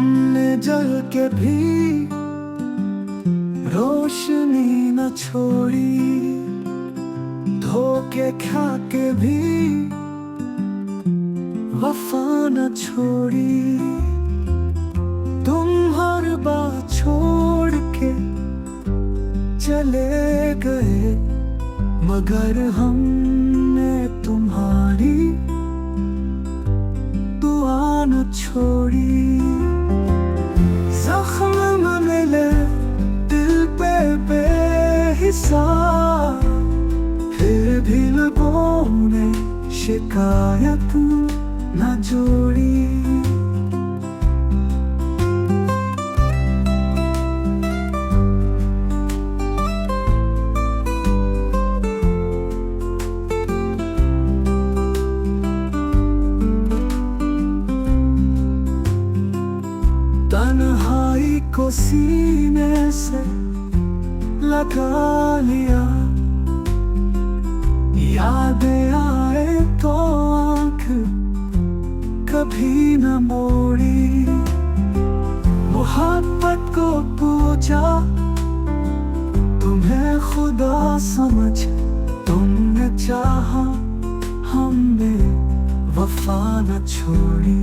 हमने जल के भी रोशनी न छोड़ी, धोखे खा के भी वफा न छोड़ी। तुम हर बात छोड़ के चले गए, मगर हमने तुम्हारी दुआ न छोड़ी। जख्म मिले दिल पे बेहिसाब, फिर भी लोगों ने शिकायत न जोड़ी। तन्हाई को सीने से लगा लिया, यादें आए तो आँख कभी न मोड़ी। मोहब्बत को पूछा तुम्हें खुदा समझ, तुमने चाहा हमने वफा न छोड़ी।